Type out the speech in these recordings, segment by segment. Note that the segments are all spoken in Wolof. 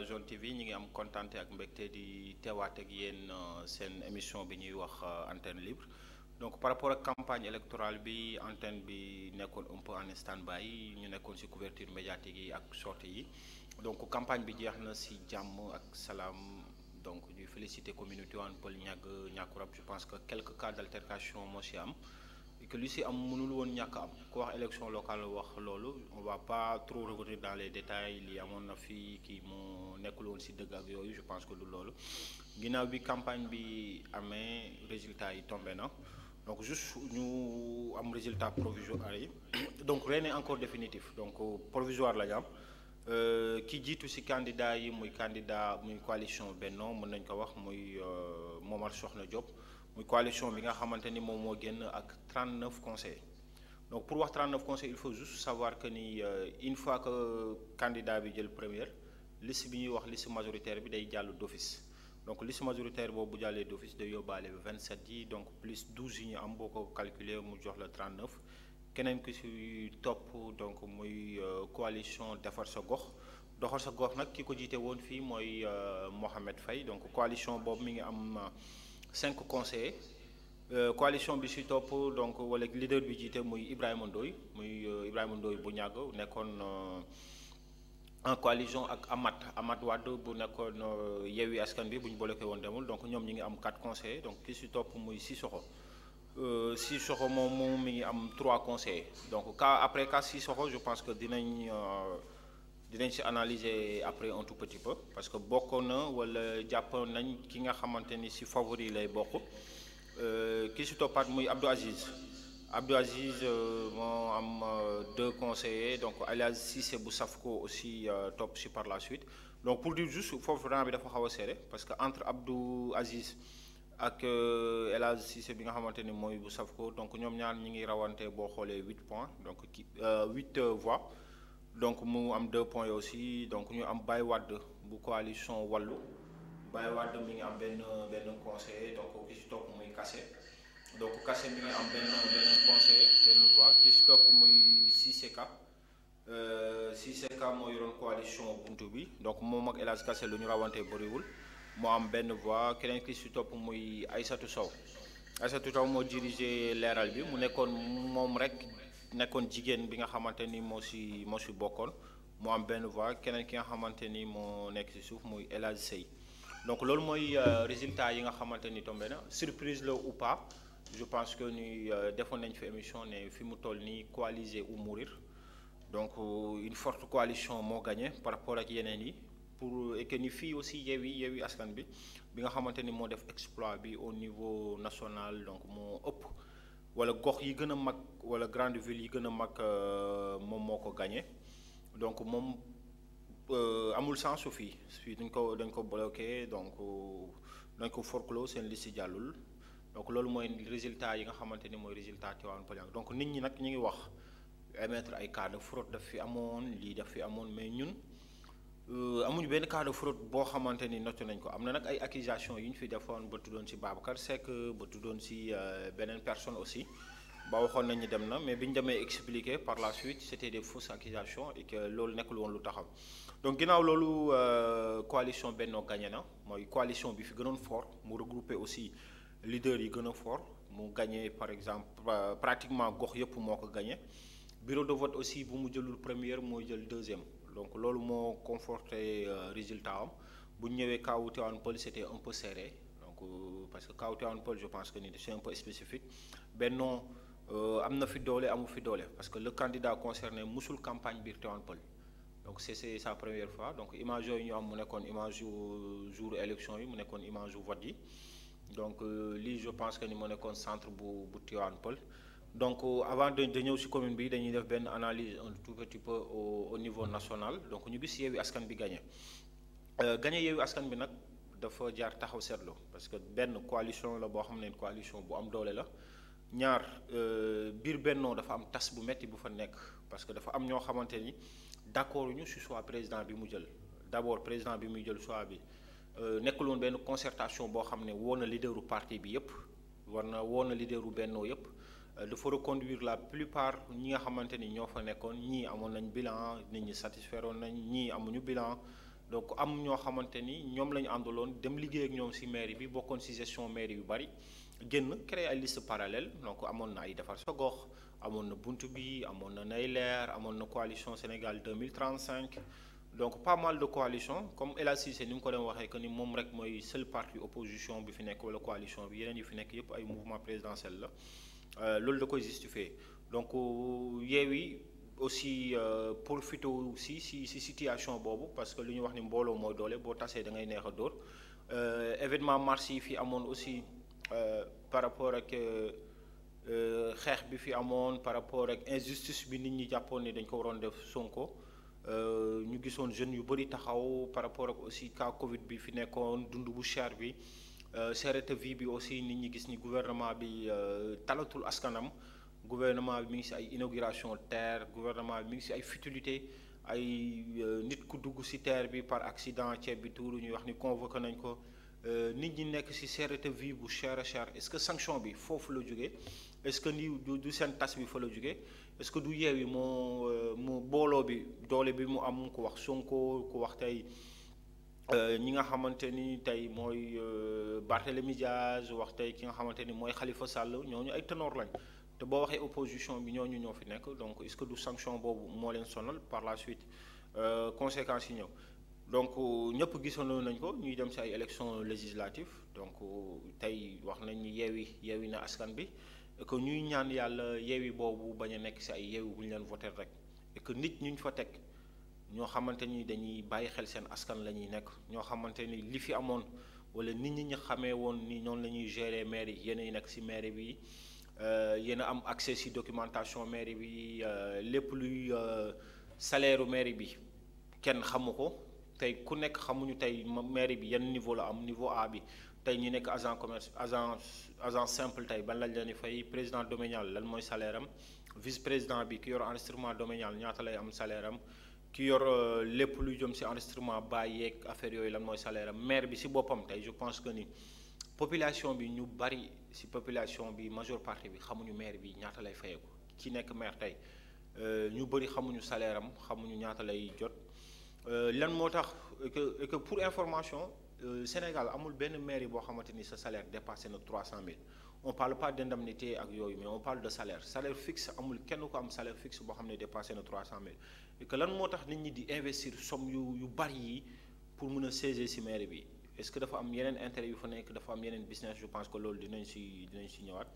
Jaune TV ñi ngi am kontaante ak mbégte di teewaat ak yéen seen émission bi ñuy wax antenne libre donc par rapport ak campagne électorale bi antenne bi nekkoon un peu en stand-by ñu nekkoon ci couverture médiatique yi ak sortie yi donc campagne bi jeex na ci jàmm ak salaam donc ñuy féliciter communauté Tivaouane Peulh Niakoulrab je pense que quelques cas d'altercation moo ci am. Que lu si am mënul woon ñàkk am ku wax élection locale wax loolu on va pas trop revenir dans les détails li amoon na fi kii mu nekkul woon si dëgg ak yooyu je pense que du loolu ginnaaw bi campagne bi amee résultat yi tombé na donc juste ñu am résultat provisoire yi donc rien n'est encore définitif donc provisoire la ñu am ki jiitu si candidat yi muy coalition Benno mën nañ ko wax muy Momar Sokhna Diop muy coalition bi nga xamante ni moom moo génn ak 39 conseillers donc pour wax 39 conseillers il faut juste savoir que ni une fois que candidat bi jël première liste bi ñuy wax liste majoritaire bi day jàll d'office donc liste majoritaire boobu bu jàllee d'office day yóbbaale 27 yi donc plus 12 yi ñu am boo ko calculer mu jox la 39 keneen ki ci topp donc muy coalition defar sa gox doxal sa gox nag ki ko jiite woon fii mooy Mohamed Faye donc coalition boobu mi ngi am 5 conseillers coalition bi ci topp donc wala leader bi jiite muy Ibrahima Ndoye bu ñàgg nekkoon en coalition ak Amath Wade bu nekkoon Yewwi Askan bi bu ñu bloqué woon demul donc ñoom ñi ngi am 4 conseillers donc ki ci topp muy Sissoko moom mi ngi am 3 conseillers donc après cas Sissoko je pense que dinañ ci analyser après un tout petit peu parce que bokk na wala jàpp nañ ki nga xamante ni ci favori lay bokk ki ci toppaat muy Abdou Aziz moo am 2 conseillers donc Alias Cissé bu Safko aussi topp ci par la suite donc pour dire juste foofu rang bi dafa xaw a serré parce que entre Abdou Aziz ak El Hadj Cissé bi nga xamante ni mooy bu Safko donc ñoom ñaar ñi ngi rawante boo xoolee 8 points donc 8 voix donc mu am 2 points aussi donc ñu am Baye Wade bu coalition Wallu Baye Wade mi ngi am benn conseiller donc ki ci topp muy Kassé donc Kassé mi ngi am benn conseiller benn voix ki ci topp muy Cissé Ka moo yoroon coalition buntu bi donc moom ak El Hadj Kassé lu ñu rawante bëriwul moo am benn voix keneen ki ci topp muy Aïssatou Sow moo dirigé leeral bi mu nekkoon moom rek nekkoon jigéen bi nga xamante ni moo ci bokkoon moo am benn voix keneen ki nga xamante ni moo nekk ci suuf muy El Hadj Sey donc loolu mooy résultat yi nga xamante ni tombé na surprise la ou pas je pense que ni defoon nañ fi émission ne fi mu toll nii coaliser ou mourir donc une forte coalition moo gagné par rapport ak yeneen yi pour et que ni fii aussi Yewwi Askan bi nga xamante ni moo def exploit bi au niveau national donc moo ëpp wala gox yi gën a mag wala grande ville yi gën a mag moom moo ko gagné donc moom amul sens su fii dañ ko bloqué donc dañ ko forclos seen liste jàllul donc loolu mooy résultat yi nga xamante ni mooy résultat Tivaouane Peulh donc nit ñi nag ñu ngi wax émettre ay cas de fraude daf fi amoon lii daf fi amoon mais ñun amuñu benn cas de fraude boo xamante ni noté nañ ko am na nag ay accusations yu ñu fi defoon ba tuddoon ci Babacar Seck ba tuddoon ci beneen personne aussi ba waxoon nañu dem na mais bi ñu demee expliquer par la suite c'était des fausses accusations et que loolu nekkul woon lu taxaw donc ginnaaw loolu coalition Benno gagné na mooy coalition bi fi gënoon fort mu regroupé aussi leaders yi gën a fort mu gagné par exemple pratiquement gox yëpp moo ko gagné bureau de vote aussi bu mu jëlul première mooy jël deuxième donc loolu moo conforté résultat am bu ñu ñëwee kaw Tivaouane Peulh c'était un peu serré donc parce que kaw Tivaouane Peulh je pense que ni c'est un peu spécifique Benno am na fi doole amu fi doole parce que le candidat concerné musul campagne biir Tivaouane Peulh donc c'est sa première fois donc image yooyu ñu am mu nekkoon image yu jour élection yi mu nekkoon image yu vote yi donc lii je pense que ni mu nekkoon centre bu Tivaouane Peulh donc avant de ñëw ci commune bi dañuy def benn analyse un tout petit peu au niveau national donc ñu gis Yewwi Askan bi gagné Yewwi Askan bi nag dafa jaar taxaw seetlu parce que benn coalition la boo xam ne coalition bu am doole la ñaar biir Benno dafa am tas bu metti bu fa nekk parce que dafa am ñoo xamante ni d'accord ñu ci choix président bi mu jël d'abord président bi muy jël choix bi nekkul woon benn concertation boo xam ne woo na leaderu parti bi yépp woo na leaderu Benno yépp dafa reconduire la plupart ñi nga xamante ni ñoo fa nekkoon ñii amoon nañ bilan nit ñi satisfairoon nañ ñii amuñu bilan donc am ñoo xamante ni ñoom la ñu àndaloon dem liggéey ak ñoom ci mairie bi bokkoon ci gestion mairie yu bari génn créer ay liste parallèle donc amoon na ay defar sa gox amoon na bunt bi amoon na nay leer amoon na coalition Sénégal 2035 donc pas mal de coalition comme El Hadj Cissé ni mu ko doon waxee que ni moom rek mooy seul parti opposition bi fi nekk wala coalition bi yeneen yi fi nekk yépp ay mouvement présidentiel la loolu da koy justifier donc Yewwi aussi profité aussi si situation boobu parce que lu ñu wax ni mbooloo mooy doole boo tasee da ngay neex a dóor événement mars yi fi amoon aussi par rapport ak xeex bi fi amoon par rapport ak injustice bi nit ñi jàppoon ni dañ ko waroon def Sonko ñu gisoon jeunes yu bëri taxaw par rapport ak aussi cas Covid bi fi nekkoon dund bu cher bi cherté vie bi aussi nit ñi gis ni gouvernement bi talatul askanam gouvernement bi mi ngi ci ay inauguration terre gouvernement bi mi ngi ci ay futilité ay nit ku dugg ci terre bi par accident ceeb bi tuuru ñuy wax ni convoqué nañ ko nit ñi nekk ci cherté vie bu cher a cher est-ce que sanction bi foofu la jógee est-ce que ni du seen tas bi fa la jógee est-ce que du Yewwi moo booloo bi doole bi mu am ku wax Sonko ku wax tey ñi nga xamante ni tey mooy Barthélémy Diaz wax tey ki nga xamante ni mooy Khalifa Sall ñooñu ay ténor lañ te boo waxee opposition bi ñooñu ñoo fi nekk donc est-ce que du sanction boobu moo leen sonal par la suite conséquences yi ñëw donc ñëpp gisoon nañ ko ñuy dem ci ay élections législatives donc tey wax nañ ni Yewwi na askan bi et que ñuy ñaan yàlla Yewwi boobu bañ a nekk ci ay Yewwi bu ñu leen voté rek et que nit ñu fa teg ñoo xamante ni dañuy bàyyi xel seen askan la ñuy nekk ñoo xamante ni li fi amoon wala nit ñi ñu xamee woon ni noonu la ñuy gérer mairie yéen a nekk ci mairie bi yéen a am accès ci documentation mairie bi lépp luy salaire mairie bi kenn xamu ko tey ku nekk xamuñu tey mairie bi yan niveau la am niveau A bi tey ñu nekk agent simple tey ban lañ leen di fay président domanial lan mooy salaire am vice président bi ki yor enregistrement domanial ñaata lay am salaire am ki yor lépp luy jëm ci enregistrement baay yeeg affaire yooyu lan mooy salaire am maire bi ci boppam tey je pense que ni population bi ñu bari ci population bi majeure partie bi xamuñu maire bi ñaata lay fayeeku ki nekk maire tey ñu bari xamuñu salaire am xamuñu ñaata lay jot lan moo tax que pour information Sénégal amul benn mairie boo xamante ni sa salaire dépassé na 300 000 on parle pas d'indemnité ak yooyu mais on parle de salaire fixe amul kenn ko am salaire fixe boo xam ne dépassé na 300 000 et que lan moo tax nit ñi di investir somme yu bari yi pour mën a siéger ci mairie bi est-ce que dafa am yeneen intérêt yu fa nekk dafa am yeneen business je pense que loolu dinañ ci ñëwaat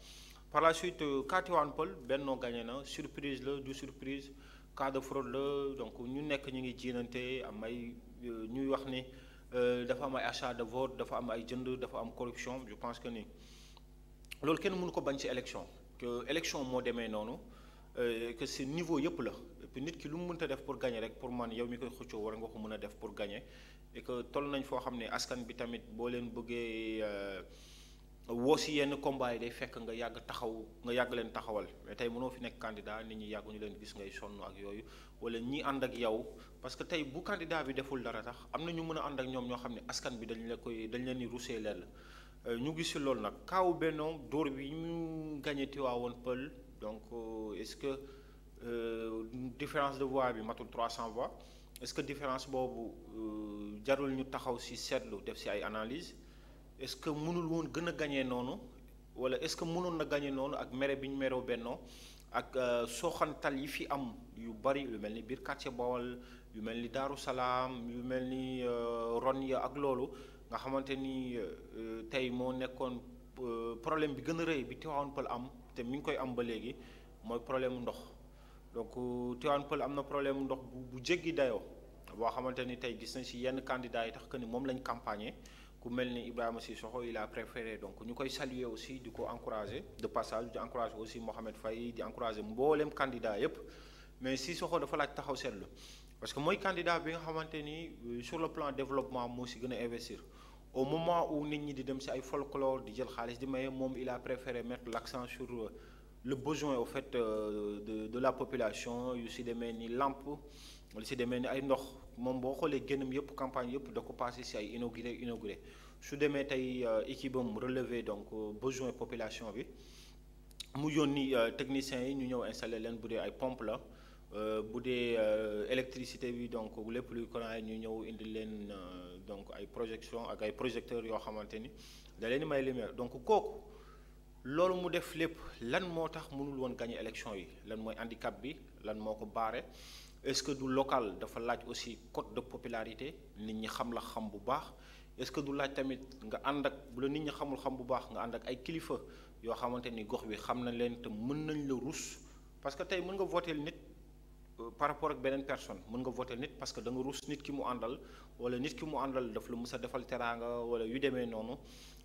par la suite cas Tivaouane Peulh Benno gagné na surprise la du surprise cas de fraude la donc ñu nekk ñu ngi jiinante am ay ñuy wax ni dafa am ay achat de vote dafa am ay jënd dafa am corruption je pense que ni loolu kenn mënu ko bañ ci élection que élection moo demee noonu que ci niveau yëpp la et puis nit ki lu mu mënta def pour gagner rek pour man yow mi koy xëccoo war nga ko mën a def pour gagner et que toll nañ foo xam ne askan bi tamit boo leen bëggee woo ci yenn combat yi day fekk nga yàgg leen taxawal mais tey mënoo fi nekk candidat nit ñi yàgguñu leen gis ngay sonn ak yooyu wala ñi ànd ak yow parce que tey bu candidat bi deful dara tax am na ñu mën a ànd ak ñoom ñoo xam ne askan bi dañ leen di rusee leel ñu gis ci loolu nag kaawu Benno dóor bi ñu gagné Tivaouane Peulh donc est-ce que différence de voix bi matul 300 voix est-ce que différence boobu jarul ñu taxaw ci seetlu def ci ay analyse est-ce que mënul woon gën a gagné noonu wala est-ce que mënoon na gagné noonu ak mere bi ñu meroo Benno ak sooxantal yi fi am yu bari yu mel ni biir quartier Bawol yu mel ni Daaru Salaam yu mel ni Ronya ak loolu nga xamante ni tey moo nekkoon problème bi gën a rëy bi Tivaouane Peulh am te mi ngi koy am ba léegi mooy problème mu ndox donc Tivaouane Peulh am na problème mu ndox bu jéggi dayoo boo xamante ni tey gis nañ ci yenn candidats yi tax que ni moom lañ campagner ku mel ni Ibrahima Sissoko il a préféré donc ñu koy saluer aussi di ko encourager de passage di encourager aussi Mohamed Faye di encourager mboolem candidat yépp mais Sissoko dafa laaj taxaw seetlu parce que mooy candidat bi nga xamante ni sur le plan développement moo ci gën a investir au moment où nit ñi di dem ci ay folklore di jël xaalis di maye moom il a préféré mettre l'accent sur le besoin au fait de la population yu ci demee ni lampe lu ci demee ni ay ndox moom boo xoolee génnam yëpp campagne yëpp da ko passé ci ay inauguré su demee tey équipe am relever donc besoin population bi mu yónni techniciens yi ñu ñëw installer leen bu dee ay pompe la bu dee électricité bi donc lépp luy courant yi ñu ñëw indi leen donc ay projection ak ay projecteurs yoo xamante ni da leen di may lumière donc kooku loolu mu def lépp lan moo tax mënul woon gagner élection yi lan mooy handicap bi lan moo ko baare est-ce que du local dafa laaj aussi cote de popularité nit ñi xam la xam bu baax est-ce que du laaj tamit nga ànd ak bu la nit ñi xamul xam bu baax nga ànd ak ay kilifa yoo xamante ni gox bi xam na leen te mën nañ la rus parce que tey mën nga voter nit par rapport ak beneen personne mën nga voter nit parce que da nga rus nit ki mu àndal wala nit ki mu àndal daf la mës a defal teraanga wala yu demee noonu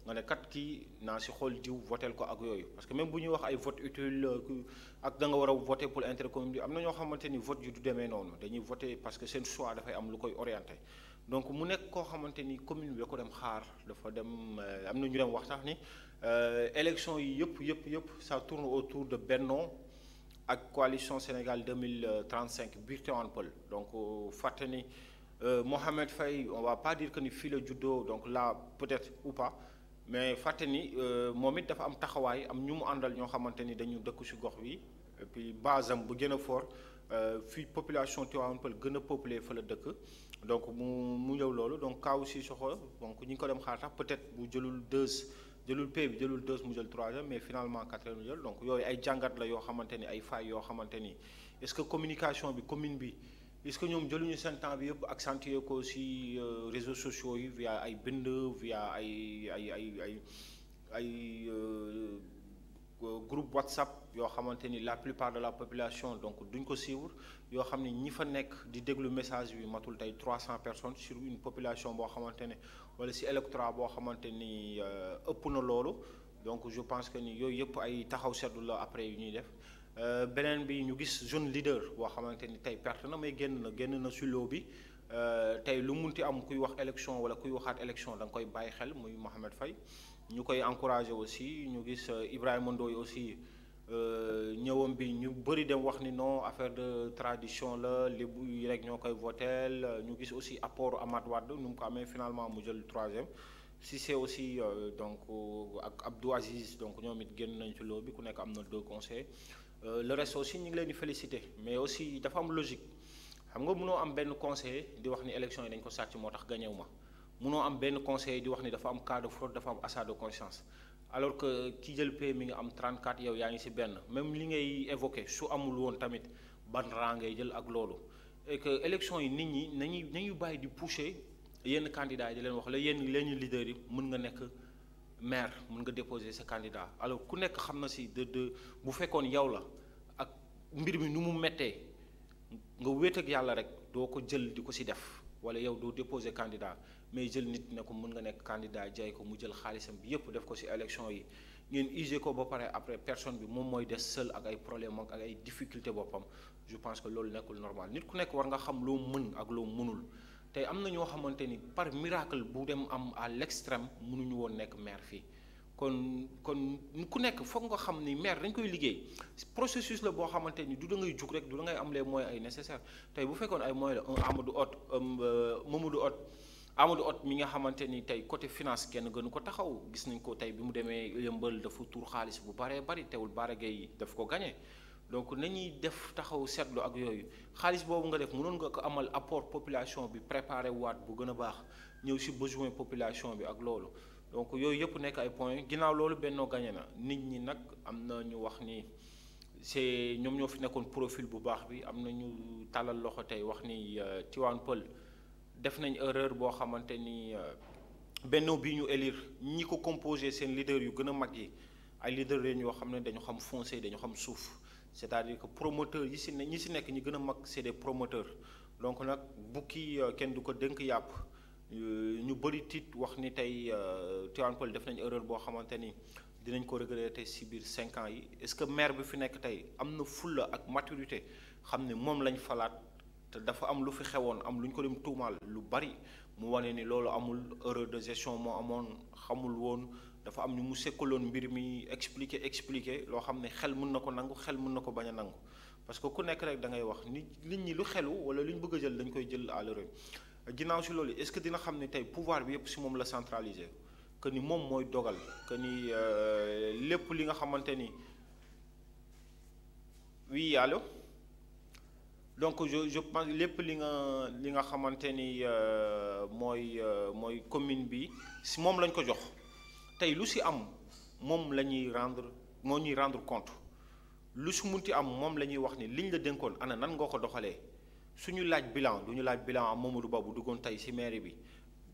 nga ne kat kii naa si xool diw votel ko ak yooyu parce que même bu ñuy wax ay vote utile ak da nga war a voter pour intérêt commun bi am na ñoo xamante ni vote yu du demee noonu dañuy voter parce que seen choix dafay am lu koy orienté donc mu nekk koo xamante ni commune bi da ko dem xaar dafa dem am na ñu dem wax sax ni élection yi yëpp ça tourne autour de Benno ak coalition Sénégal 2035 biir Tivaouane Peulh donc fàtte ni Mohamed Faye on va pas dire que ni fii la juddoo donc là peut-être ou pas mais fàtte ni moom it dafa am taxawaay am ñu mu àndal ñoo xamante ni dañu dëkk ci gox bi et puis base am bu gën a fort fii population Tivaouane Peulh gën a peuplé fa la dëkk donc mu ñëw loolu donc Kaaw Cissokho donc ñi ngi ko dem xaar sax peut-être bu jëlul P bi jëlul 2 mu jël 3e mais finalement 4e mu jël donc yooyu ay jàngat la yoo xamante ni ay failles yoo xamante ni est-ce que communication bi commune bi est-ce que ñoom jëluñu seen temps bi yëpp accentuer ko ci réseaux sociaux yi via ay bind via ay groupe WhatsApp yoo xamante ni la plupart de la population donc duñ ko suivre yoo xam ni ñi fa nekk di déglu message bi matul tey 300 personnes sur une population boo xamante ne wala ci électorat boo xamante ni ëpp na loolu donc je pense que ni yooyu yëpp ay taxaw seetlu la après yu ñuy def beneen bi ñu gis jeune leader boo xamante ni tey perte na mais génn na ci lot bi tey lu munti am kuy wax élection wala kuy waxaat élection da nga koy bàyyi xel muy Mohamed Faye ñu koy encourager aussi ñu gis Ibrahima Ndoye aussi ñëwam bi ñu bëri dem wax ni non affaire de tradition la lébu yi rek ñoo koy voteel ñu gis aussi apport Amath Wade nu mu ko amee finalement mu jël 3e Cissé aussi donc ak Abdou Aziz donc ñoom it génn nañ ci loo bi ku nekk am na 2 conseils le reste aussi ñu ngi leen di féliciter mais aussi dafa am logique xam nga mënoo am benn conseiller di wax ni élection yi dañ ko sàcc moo tax gañew ma mënoo am benn conseiller di wax ni dafa am cas de fraude dafa am achat de conscience alors que ki jël P mi nga am 34 yow yaa ngi ci benn même li ngay évoqué su amul woon tamit ban rang ngay jël ak loolu et que élection yi nit ñi nañuy bàyyi di pousser yenn candidats yi di leen wax la yenn leaders yi mën nga nekk maire mën nga déposer sa candidat alors ku nekk xam na ci de bu fekkoon yow la ak mbir mi nu mu mettee nga wéet ak yàlla rek doo ko jël di ko ci def wala yow doo déposer candidat mais jël nit ne ko mën nga nekk candidat jaay ko mu jël xaalisam bi yépp def ko ci élection yi ngeen use ko ba pare après personne bi moom mooy des seul ak ay problème ak ay difficulté boppam je pense que loolu nekkul normal nit ku nekk war nga xam loo mën ak loo mënul tey am na ñoo xamante ni par miracle bu dem am à l'extrême mënuñu woon nekk maire fii kon ku nekk foog nga xam ni maire dañ koy liggéey processus la boo xamante ni du da ngay jug rek du da ngay am les moyens ay nécessaires tey bu fekkoon ay moyens la Amadou Hott mi nga xamante ni tey côté finance kenn gënu ko taxaw gis nañ ko tey bi mu demee yëmbal dafa tuur xaalis bu baree bari teewul Bara Gaye daf ko gagné donc nañuy def taxaw seetlu ak yooyu xaalis boobu nga def mënoon nga ko amal apport population bi préparé waat bu gën a baax ñëw ci besoin population bi ak loolu donc yooyu yëpp nekk ay points ginnaaw loolu Benno gagné na nit ñi nag am na ñu wax ni c'est ñoom ñoo fi nekkoon profil bu baax bi am na ñu tàllal loxo tey wax ni Tivaouane Peulh def nañ erreur boo xamante ni Benno bi ñu élire ñi ko composé seen leader yu gën a mag yi ay leader leen yoo xam ne dañu xam foncier dañu xam suuf c'est-à-dire que promoteurs ñi ci nekk ñi gën a mag c'est des promoteurs donc nag bukki kenn du ko dénk yàpp ñu bëri tiit wax ni tey Tivaouane Peulh def nañ erreur boo xamante ni dinañ ko regretter ci biir 5 ans yi est-ce que maire bi fi nekk tey am na fulla ak maturité xam ne moom lañ falaat te dafa am lu fi xewoon am lu ñu ko dem tuumaal lu bari mu wane ni loolu amul erreur de gestion moo amoon xamul woon dafa am ñu mu sekkaloon mbir mi expliquer loo xam ne xel mën na ko nangu xel mën na ko bañ a nangu parce que ku nekk rek da ngay wax nit ñi lu xelu wala lu ñu bëgg a jël dañ koy jël à l'heure ginnaaw si loolu est-ce que dina xam ne tey pouvoir bi yëpp si moom la centraliser que ni moom mooy dogal que ni lépp li nga xamante ni oui allo donc je pense lépp li nga xamante ni mooy commune bi si moom lañ ko jox tey lu si am moom la ñuy rendre moo ñuy rendre compte lu su munti am moom la ñuy wax ni liñ la dénkoon ana nan nga ko doxalee suñu laaj bilan du ñu laaj bilan am Mamadou Ba bu duggoon tey si mairie bi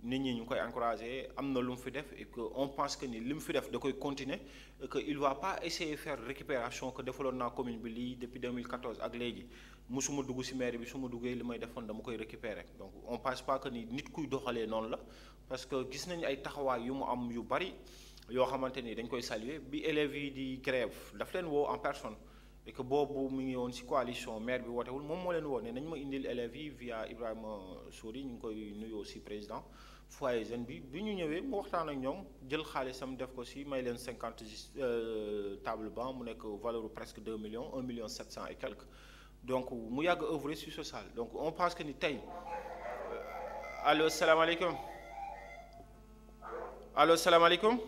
nit ñi ñu ngi koy encouragé am na lu mu fi def et que on pense que ni li mu fi def da koy continuer et que il va pas essayer faire récupération que defaloon naa commune bi lii depuis 2014 ak léegi musuma dugg si mairie bi su ma duggee li may defoon dama koy récupérer donc on pense pas que ni nit kuy doxalee noonu la parce que gis nañu ay taxawaay yu mu am yu bari yoo xamante ni dañ koy saluer bi élèves yi di grève daf leen woo en personne et que boobu mu ngi woon ci coalition maire bi wootewul moom moo leen woo ne nañ ma indil élèves yi via Ibrahima Souri ñu ngi koy nuyoo ci président foyer jeune bi ñu ñëwee mu waxtaan ak ñoom jël xaalisam def ko ci may leen 50 table banc mu nekk valeur presque 2 millions 1 million 700 et quelques donc mu yàgg œuvrer ci social donc on pense que ni tey allo salaamaaleykum allo salaamaaleykum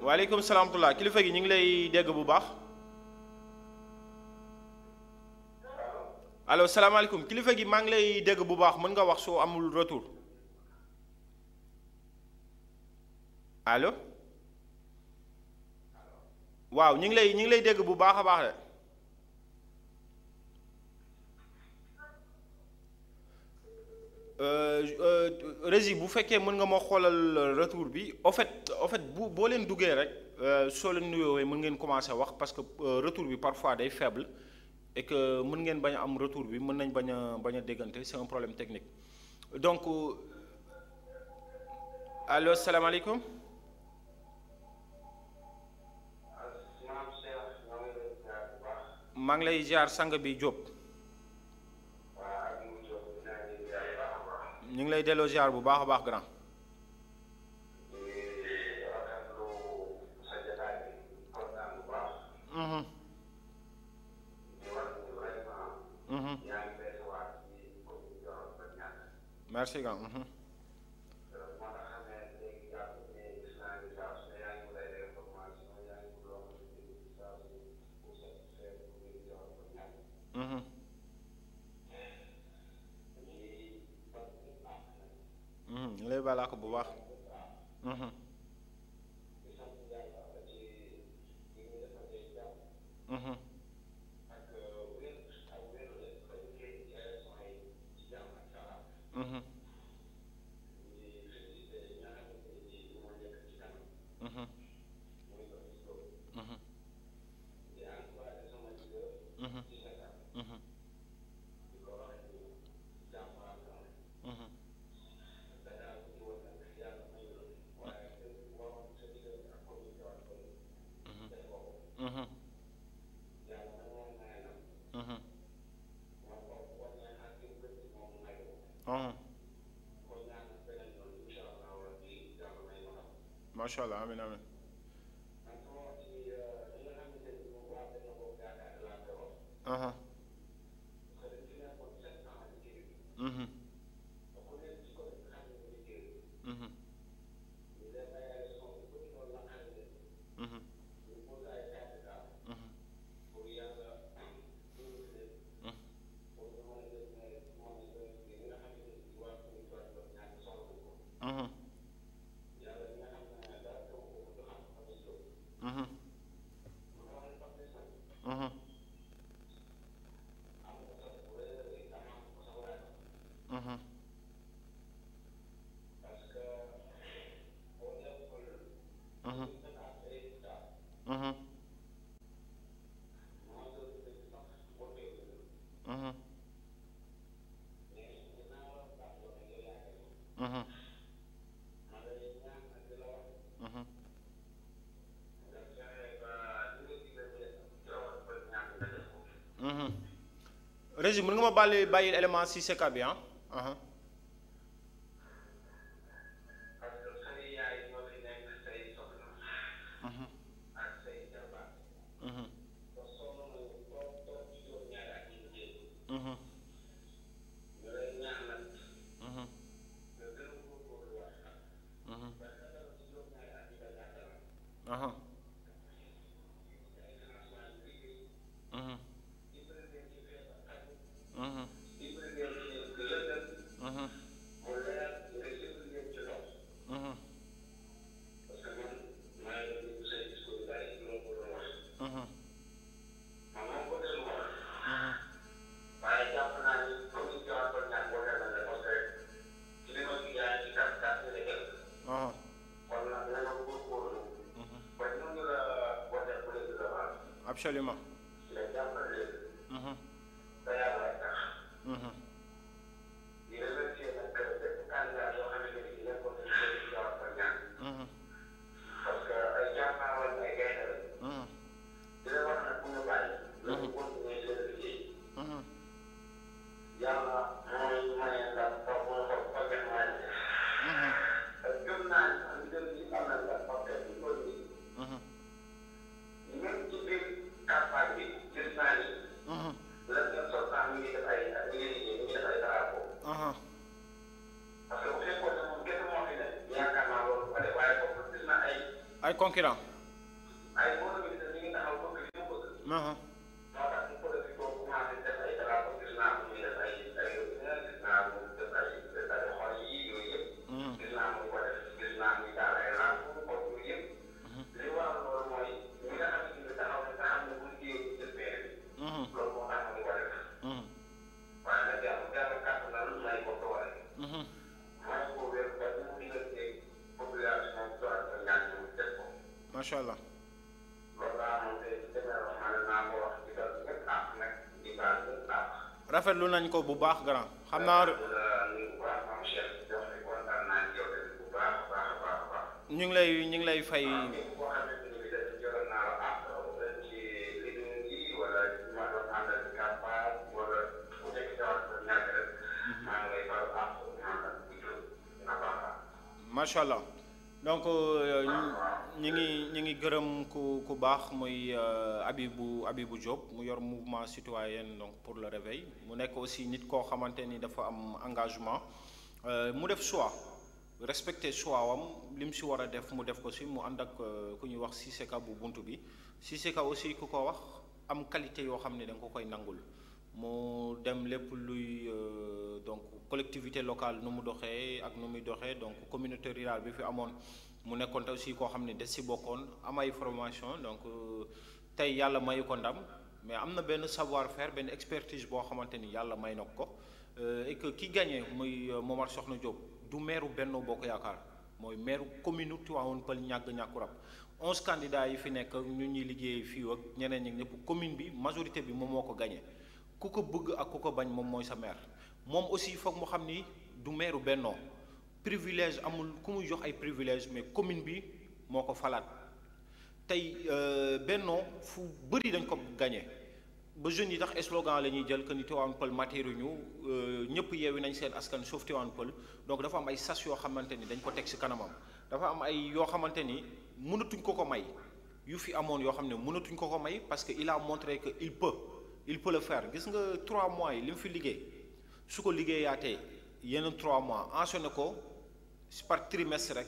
waaleykum salaam tullah kilifa gi ñu ngi lay dégg bu baax allo salaamaaleykum kilifa gi maa ngi lay dégg bu baax mën nga wax soo amul retour allo waaw ñu ngi lay dégg bu baax a baax de Régie bu fekkee mën nga ma xoolal retour bi au fait boo leen duggee rek soo leen nuyoowee mën ngeen commencer wax parce que retour bi parfois day faible et que mën ngeen bañ a am retour bi mën nañ bañ a déggante c'est un problème technique donc allo salaamaaleykum maa ngi lay ziar sang bi Diop ñu ngi lay delloo ziar bu baax a baax grand merci grand lay balaa ko bu baax macha allah amiin amiin Régie mën nga ma bàyyil élément si CK bi ah. absolument. nga jàppale leen. Mhm, te yàlla tax. mhm, di remercier nag bépp candidat yoo xamante ni nekkoon nañu ko ci jaww ko ñaan. mhm, parce que ay jàmbaar lañ ay gaynde lañ. mhm, di leen wax nag bu ñu bàyyi. nañu continuer seen liggéey. mhm. yàlla mooy maye ndam taw mooy xool ba ngeen maye def. Mhm, gëm naa ni am jëm ci am na ndam parce que fi toll nii mhm, même ci biir campagne bi gis naa ni mhm, la ngeen sortant mi ngi def ay mi ngi liggéey mi ngi def ay drapeau. aha, parce que bu fekkoon ne moom kenn moo fi ne yaakaar naa loolu ba de waaye comme gis naa ay concurrent. ay boo ministre ñu ngi taxaw bëgg li mu bëgg. Aha, moo tax ñu politique boobu commencé def ay drapeau gis naa muy def ay gis naa mu def ay xol yi yooyu yëpp. mhm, gis naa muy ko def gis naa muy daal ay lampe ko yooyu yëpp. li waral loolu mooy ñi nga xamante ni taxaw na nga xam ne bu liggéey ci biir mhm, loolu moo tax mu ko def. mhm, waaye nag yàlla kàttanal may ko doole. mhm. may ko wér ba ñu mu diggante population bi doole ko ñaan ñu def ko. macha allah. loolu laa moom tey ci demee wax ma ne naa ko wax ci dal ñëpp àq nag di baal ñëpp àq. rafetlu nañ ko bu baax grand xam naa di la nuyu bu baax maam Cheikh jox ne kontaan naa ci yow tamit bu baax a baax a baax a baax. ñu ngi lay fay. képp koo xamante ni bi dañ jëloon naa la àq ci liggéey yi wala ma doon àndal ci campagne wala ku nekk ci wàllu sa ñàkk rek maa ngi lay baal àq maanaam di jóg dina baax a. macha allah donc ñi ngi gërëm ku baax muy Abibou Diop mu yor mouvement citoyen donc pour le réveil mu nekk aussi nit koo xamante ni dafa am engagement mu def choix respecté choix wam li mu si war a def mu def ko si mu ànd ak ku ñuy wax Cissé Ka bu bunt bi Cissé Ka aussi ku ko wax am qualité yoo xam ne da nga ko koy nangul mu dem lépp luy donc collectivité locale nu mu doxee ak nu muy doxee donc communauté rurale bi fi amoon mu nekkoon aussi koo xam ne des si bokkoon am ay formation donc tey yàlla mayu ko ndam mais am na benn savoir faire benn expertise boo xamante ni yàlla may na ko et que ki gagné muy Momar Sokhna Diop du maire Benno Bokk Yaakaar mooy maire commune Tivaouane Peulh Niaga-Niakoulrab 11 candidats yi fi nekk ñu ñuy liggéey fii ak ñeneen ñi ñëpp commune bi majorité bi moom moo ko gagné ku ko bëgg ak ku ko bañ moom mooy sa maire moom aussi foog mu xam ni du maire Benno privilège amul ku muy jox ay privilège mais commune bi moo ko falaat tey Benno fu bëri dañ ko gagné ba jeunes yi tax slogan la ñuy jël que ni Tivaouane Peulh matéru ñu ñëpp yeewi nañ seen askan sauf Tivaouane Peulh donc dafa am ay sas yoo xamante ni dañ ko teg ci kanamam dafa am ay yoo xamante ni mënatuñ ko may yu fi amoon yoo xam ne mënatuñ ko may parce que il a montré que il peut le faire gis nga 3 mois yi li mu fi liggéey su ko liggéeyaatee yeneen 3 mois enchaîné ko par trimestre rek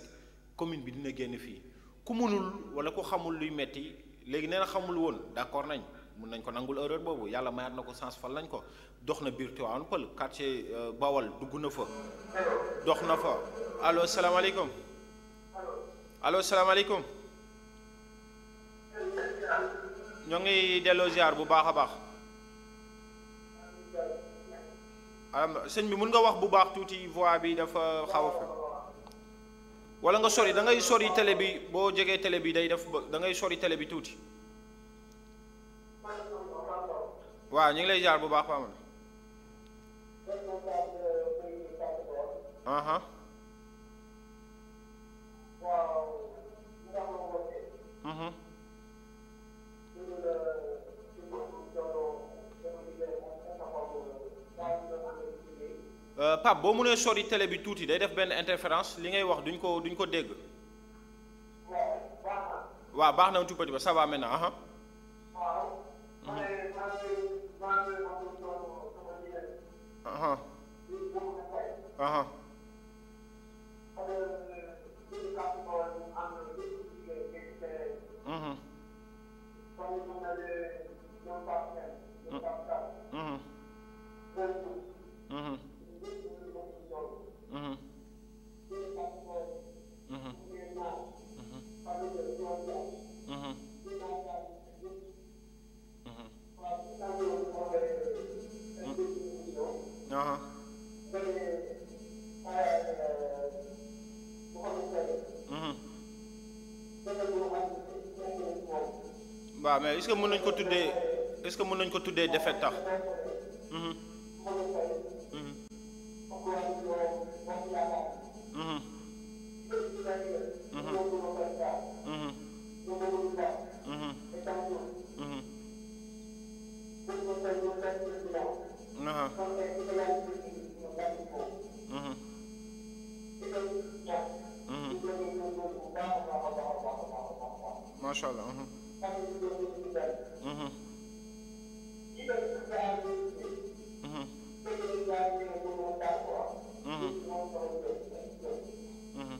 commune bi dina génn fii ku mënul wala ku xamul luy metti léegi nee na xamul woon d'accord nañ mun nañ ko nangul erreur boobu yàlla mayaat na ko sens fal nañ ko dox na biir Tivaouane Peulh quartier Bawal dugg na fa dox na fa allo salaamaaleykum allo salaamaaleykum ñoo ngi delloo ziar bu baax a baax sëñ bi mun nga wax bu baax tuuti voix bi dafa xaw a fa wala nga sori da ngay sori télé bi boo jegee télé bi day def da ngay sori télé bi tuuti waaw ñu ngi lay jaar bu baax Paa Amadou. Pape boo mënee sori télé bi tuuti day def benn interférence li ngay wax duñ ko dégg. waaw baax na un tout petit peu ça va maintenant waaw mais est-ce que mën nañ ko tuddee est-ce que mën nañ ko tuddee défaite tax. Mhm. Mhm. Mhm. Mhm. Mhm. Mhm. Mhm. Aha. Mhm. Mhm. Macha Allah. Mhm. Mhm. Mhm. Mhm. Mhm.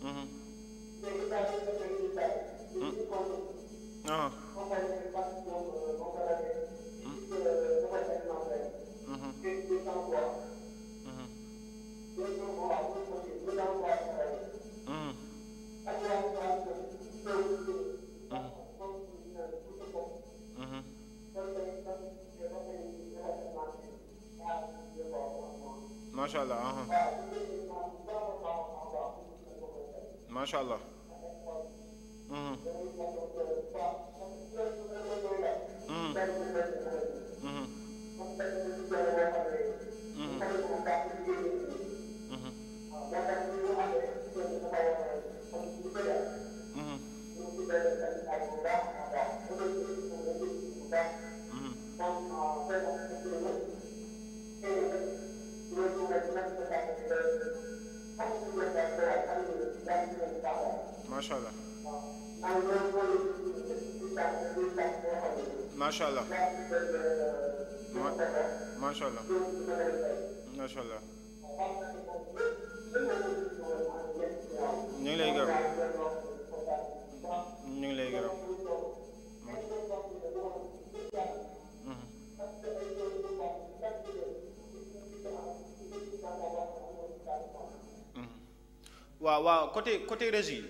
Mhm. Ah. Mhm. Mhm. Mhm. Mhm. Macha Allah. Aha. Macha Allah. Mhm. Mhm. Mhm. Mhm. Mhm. Mhm. Mhm. Macha Allah. Macha Allah. Ma- Macha Allah. Macha Allah. ñu ngi lay gërëm. ñu ngi lay gërëm. Mhm. Mhm. waaw côté régie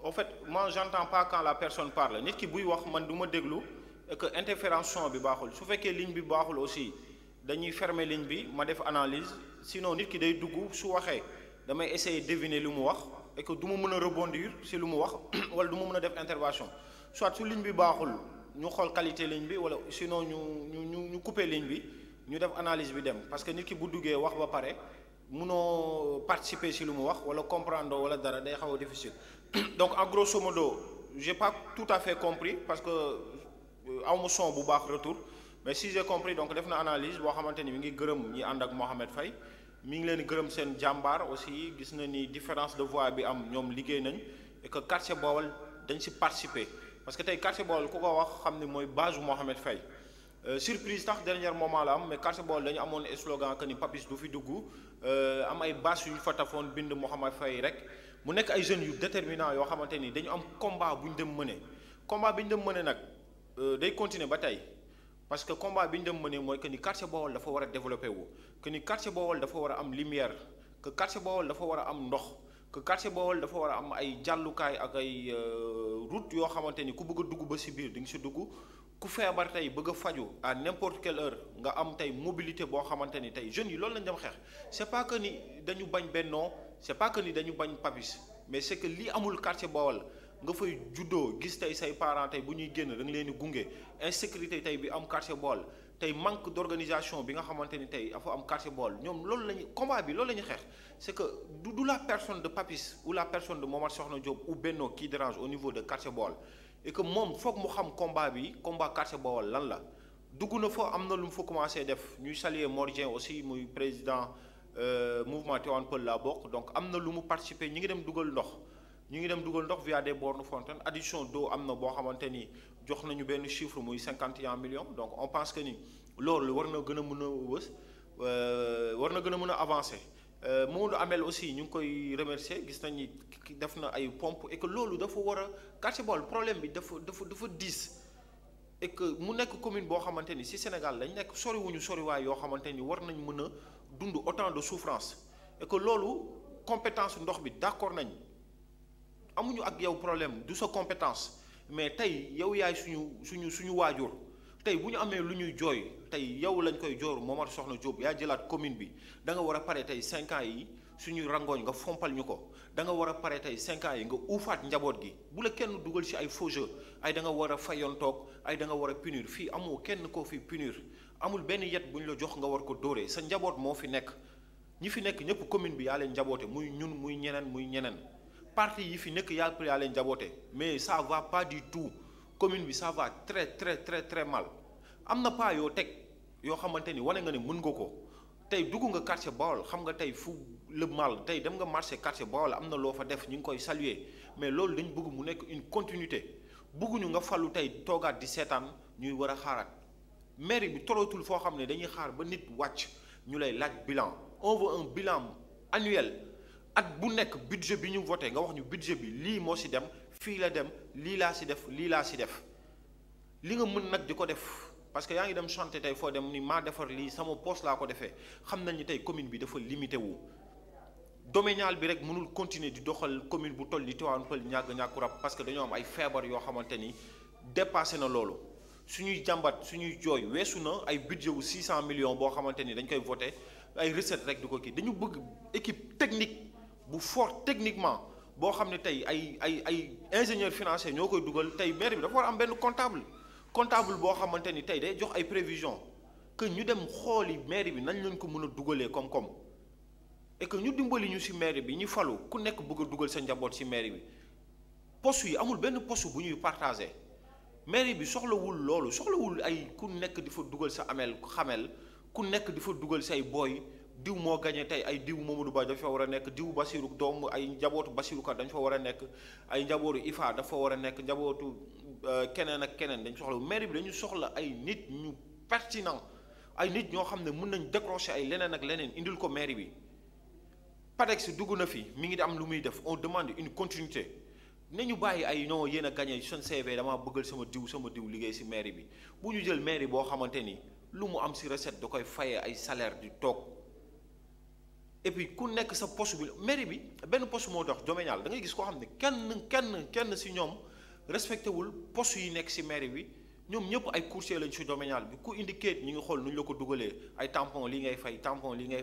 en fait moi j'entends pas quand la personne parle nit ki buy wax man du ma déglu et que interférence son bi baaxul su fekkee ligne bi baaxul aussi dañuy fermer ligne bi ma def analyse sinon nit ki day dugg su waxee damay essayer deviner lu mu wax et que du ma mën a rebondir si lu mu wax wala du ma mën a def intervention soit su ligne bi baaxul ñu xool qualité ligne bi wala sinon ñu couper ligne bi ñu def analyse bi dem parce que nit ki bu duggee wax ba pare munoo participer si lu mu wax wala comprendre wala dara day xaw a difficile donc en grosso modo j'ai pas tout à fait compris parce que awma son bu baax retour mais si j'ai compris donc def na analyse boo xamante ni mi ngi gërëm ñi ànd ak Mohamed Faye mi ngi leen gërëm seen jàmbaar aussi gis na ni différence de voix bi am ñoom liggéey nañ et que quartier Baol dañ si participer parce que tey quartier Baol ku ko wax xam ni mooy base bu Mohamed Faye surprise tax dernier moment la am mais quartier Baol dañu amoon slogan que ni Papis du fi dugg am ay bâche yu ñu fa tafoon bind Mohamed Faye rek mu nekk ay jeunes yu déterminant yoo xamante ni dañu am combat bu ñu dem mëne combat bi ñu dem mëne nag day continuer ba tey parce que combat bi ñu dem mëne mooy que ni quartier Baol dafa war a développé wu que ni quartier Baol dafa war a am lumière que quartier Baol dafa war a am ndox que quartier Baol dafa war a am ay jàllukaay ak ay route yoo xamante ni ku bëgg a dugg ba si biir di nga si dugg ku feebar tey bëgg a faju à n'importe quelle heure nga am tey mobilité boo xamante ni tey jeunes yi loolu lañ dem xeex c'est pas que ni dañu bañ Benno c'est pas que ni dañu bañ Papis mais c'est que li amul quartier Baol nga fay juddoo gis tey say parents tey bu ñuy génn da nga leen di gunge insécurité tey bi am quartier Baol tey manque d'organisation bi nga xamante ni tey dafa am quartier Baol ñoom loolu la ñu combat bi loolu la ñu xeex c'est que du la personne de Papis ou la personne de Momar Sokhna Diop ou Benno qui dérange au niveau de quartier Baol et que moom foog mu xam combat bi combat quartier Baol lan la dugg na fa am na lu mu fa commencé def ñuy saluer Mor Dieng aussi muy président mouvement Tivaouane Peulh la bokk donc am na lu mu participer ñi ngi dem dugal ndox via des bornes fontaines addition d'eau am na boo xamante ni jox nañu benn chiffre muy 51 millions donc on pense que ni loolu war na gën a mën a wës war na gën a mën a avancer Mamadou Amel aussi ñu ngi koy remercier gis nañ ni def na ay pompe et que loolu dafa war a quartier Baol problème bi dafa diis et que mu nekk commune boo xamante ni ci Sénégal lañ nekk soriwaay yoo xamante ni war nañ mën a dund autant de souffrance et que loolu compétence ndox bi d'accord nañ amuñu ak yow problème du sa compétence mais tey yow yaay suñu waajur tey bu ñu amee lu ñuy jooy tey yow lañ koy jooru Momar Sokhna Diop yaa jëlaat commune bi da nga war a pare tey 5 ans yi suñuy rangooñ nga fompal ñu ko da nga war a pare tey 5 ans yi nga uufaat njaboot gi bu la kenn dugal ci ay faux jeu ay da nga war a fayoon toog ay da nga war a punir fii amoo kenn koo fi punir amul benn yet bu ñu la jox nga war ko dóoree sa njaboot moo fi nekk ñi fi nekk ñëpp commune bi yaa leen njaboote muy ñun muy ñeneen parti yi fi nekk yaa leen njaboote mais ça va pas du tout commune bi ça va très mal am na pas yoo teg yoo xamante ni wane nga ne mën nga ko tey dugg nga quartier Bawol xam nga tey fu le mal tey dem nga marché quartier Bawol am na loo fa def ñu ngi koy saluer mais loolu dañ bëgg mu nekk une continuité bëgguñu nga fallu tey toogaat di seetaan ñuy war a xaaraat mairie bi tolootul foo xam ne dañuy xaar ba nit wàcc ñu lay laaj bilan on veut un bilan annuel at bu nekk budget bi ñu voté nga wax ñu budget bi lii moo ci dem fii la dem lii laa ci def lii laa ci def li nga mën nag di ko def parce que yaa ngi dem chanter tey foo dem ni maa defar lii sama poste laa ko defee xam nañ ni tey commune bi dafa limité wu domanial bi rek mënul continuer di doxal commune bu toll ni Tivaouane Peulh ñàkku rab parce que dañoo am ay feebar yoo xamante ni dépassé na loolu suñuy jàmbat suñuy jooy weesu na ay budget wu 600 millions boo xamante ni dañ koy voté ay recette rek di ko kii dañu bëgg équipe technique bu fort techniquement boo xam ne tey ay ingénieur financier ñoo koy dugal tey maire bi dafa war am benn comptable boo xamante ni tey day jox ay prévision que ñu dem xooli maire bi nañ lañ ko mën a dugalee koom-koom et que ñu dimbali ñu ci maire bi ñu falu ku nekk bëgg a dugal sa njaboot ci maire bi poste yi amul benn poste bu ñuy partagé maire bi soxlawul loolu soxlawul ay ku nekk di fa dugal sa xamel ku nekk di fa dugal say booy diw moo gagné tey ay diw Mamadou Ba dafa war a nekk diw Bassirou doomu ay njabootu Bassirou Ka dañ fa war a nekk ay njabootu IFA dafa war a nekk njabootu keneen ak keneen dañ soxla maire bi dañu soxla ay nit ñu pertinent ay nit ñoo xam ne mën nañ décrocher ay leneen ak leneen indil ko maire bi PADEX dugg na fi mi ngi am lu muy def on demande une continuité nañu bàyyi ay non yéen a gagné seen CV damaa bëggal sama diw liggéey ci maire bi bu ñu jël maire boo xamante ni lu mu am ci recette da koy fayee ay salaire di toog et puis ku nekk sa poste bi maire bi benn poste moo tax domanial da ngay gis koo xam ne kenn ci ñoom respecté wul poste yi nekk ci maire bi ñoom ñëpp ay courtier lañ ci domanial bi ku indi kayit ñu ngi xool nu ñu la ko dugalee ay tampon lii ngay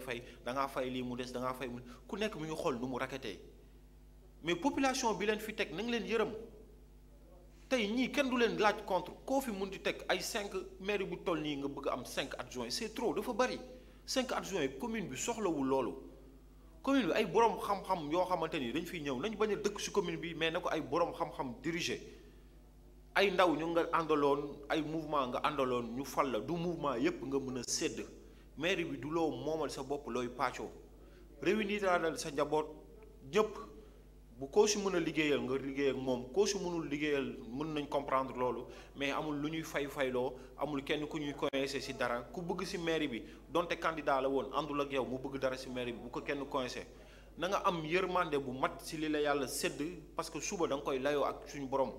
fay da ngaa fay lii mu des da ngaa fay mu ku nekk mi ngi xool nu mu raketee mais population bi leen fi teg nañ leen yërëm tey ñii kenn du leen laaj contre koo fi mun di teg ay 5 maire bu toll nii nga bëgg am 5 adjoints c'est trop dafa bari 5 adjoints commune bi soxlawul loolu commune bi ay borom xam-xam yoo xamante ni dañ fiy ñëw nañ bañ a dëkk ci commune bi mais na ko ay borom xam-xam diriger ay ndaw ñu nga àndaloon ay mouvement nga àndaloon ñu fal la du mouvement yépp nga mën a sédd maire bi du loo moomal sa bopp looy pàccoo réunir sa njaboot ñëpp bu koo si mën a liggéeyal nga liggéey ak moom koo si mënul liggéeyal mën nañ comprendre loolu mais amul lu ñuy fayloo amul kenn ku ñuy coincé ci dara ku bëgg ci mairie bi donte candidat la woon àndul ak yow mu bëgg dara ci mairie bi bu ko kenn coincé na nga am yërmande bu mat ci li la yàlla sédd parce que suba da nga koy layoo ak suñu borom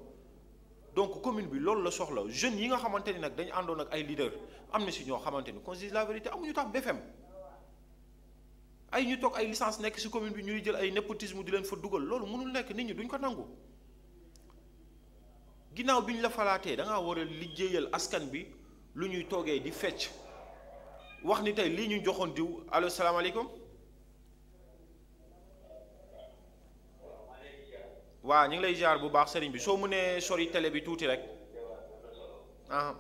donc commune bi loolu la soxla jeunes yi nga xamante ni nag dañu àndoon ak ay leader am na ci ñoo xamante ni qu'on se dise la vérité amuñu tax BFM ay ñu toog ay licence nekk ci commune bi ñuy jël ay népotisme di leen fa dugal loolu mënul nekk nit ñi duñ ko nangu ginnaaw bi ñu la falaatee da ngaa war a liggéeyal askan bi lu ñuy toogee di fecc wax ni tey lii ñu joxoon diw allo salaamaaleykum waa ñu ngi lay ziar bu baax sëriñ bi soo mënee sori télé bi tuuti rek ah.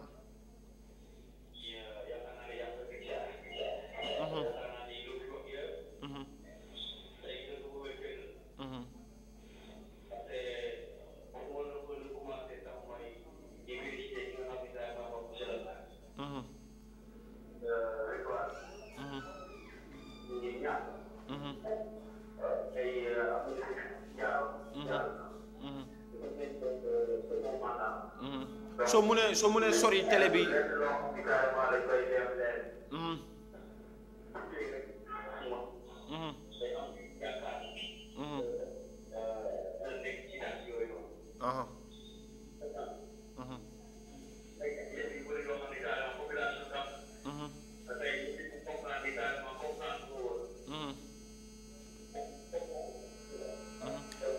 soo mënee sori télé bi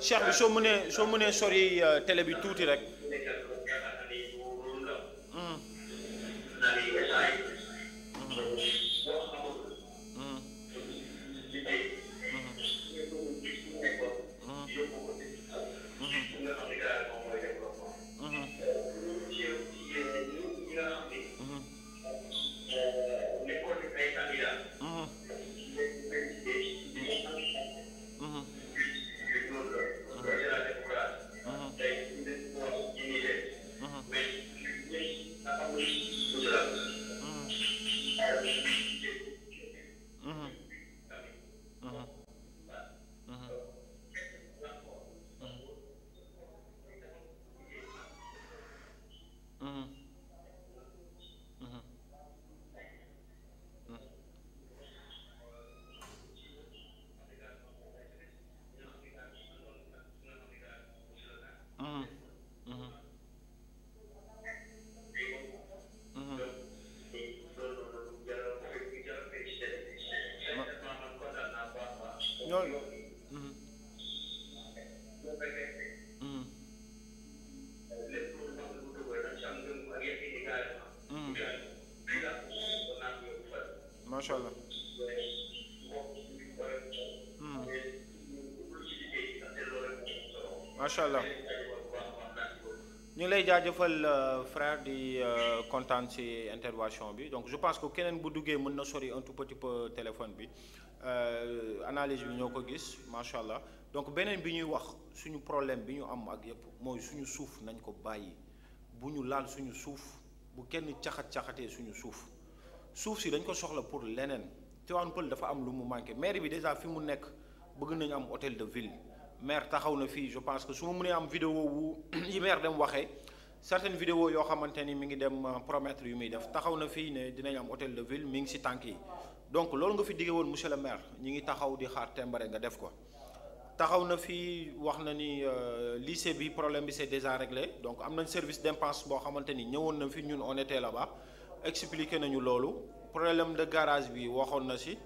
Cheikh bi soo mënee sori télé bi tuuti rek macha allah. macha allah ñu ngi lay jaajëfal frère di kontaan ci intervention bi donc je pense que keneen bu duggee mën na sori un tout petit peu téléphone bi analyse bi ñoo ko gis macha allah donc beneen bi ñuy wax suñu problème bi ñu am ak yëpp mooy suñu suuf nañ ko bàyyi bu ñu laal suñu suuf bu kenn caxatee suñu suuf si dañ ko soxla pour leneen Tivaouane Peulh dafa am lu mu manqué maire bi déjà fi mu nekk bëgg nañu am hôtel de ville maire taxaw na fii je pense que su ma mënee am vidéo wu yi maire dem waxee certaines vidéos yoo xamante ni mi ngi dem promettre yu muy def taxaw na fii ne dinañ am hôtel de ville mi ngi ci tànk yi donc loolu nga fi diggee woon monsieur le maire ñi ngi taxaw di xaar tembare nga def ko taxaw na fii wax na ni lycée bi problème bi c'est déjà réglé donc am nañ service d'impasse boo xamante ni ñëwoon na fi ñun on était là-bas expliqué nañu loolu problème de garage bi waxoon na ci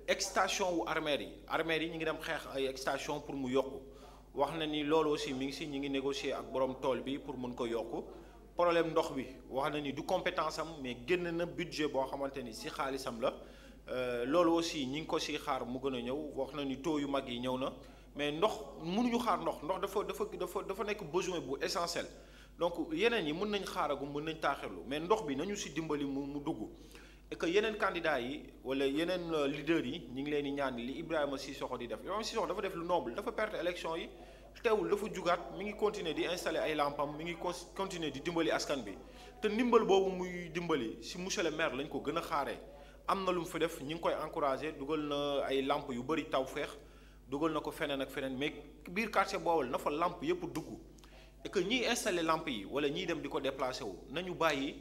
extension wu armères yi ñu ngi dem xeex ay extension pour mu yokku wax na ni loolu aussi mi ngi ci ñi ngi négocier ak borom tool bi pour mun ko yokku problème ndox bi wax na ni du compétence am mais génn na budget boo xamante ni ci xaalisam la loolu aussi ñi ngi ko ci xaar mu gën a ñëw wax na ni taux yu mag yi ñëw na mais ndox mënuñu xaar ndox dafa nekk besoin bu essentiel donc yeneen yi mën nañ xaaragu mën nañ taaxirlu mais ndox bi nañu ci dimbali mu dugg et que yeneen candidats yi wala yeneen leaders yi ñu ngi leen di ñaan li Ibrahima Sissoko di def Ibrahima Sissoko dafa def lu noble dafa perte élection yi teewul dafa jugaat mi ngi continuer di installer ay lampam mi ngi continuer di dimbali askan bi te ndimbal boobu muy dimbali ci monsieur le maire lañ ko gën a xaaree am na lu mu fi def ñi ngi koy encourager dugal na ay lamp yu bëri taw feex dugal na ko feneen ak feneen mais biir quartier Bawol na fa lamp yëpp dugg et que ñiy installer lamp yi wala ñiy dem di ko déplacer wu nañu bàyyi.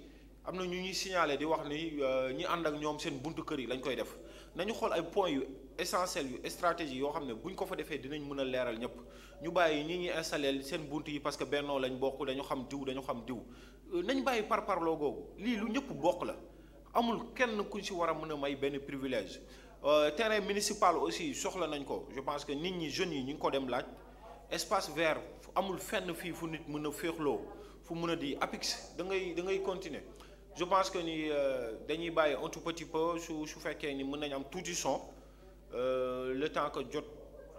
am na ñu ñuy signaler di wax ni ñi ànd ak ñoom seen buntu kër yi lañ koy def nañu xool ay points yu essentiels yu stratégie yoo xam ne buñ ko fa defee dinañ mën a leeral ñëpp ñu bàyyi ñi ñuy installer seen buntu yi parce que bennoo lañ bokk dañu xam diw nañ bàyyi parparloo googu lii lu ñëpp bokk la amul kenn kuñ ci war a mën a may benn privilège terrain municipal aussi soxla nañ ko je pense que nit ñi jeunes yi ñu ngi ko dem laaj espace vert amul fenn fii fu nit mën a féexloo fu mën a di APIX da ngay continuer je pense que ni dañuy bàyyi un tout petit peu su fekkee ni mën nañ am tuuti son le temps que jot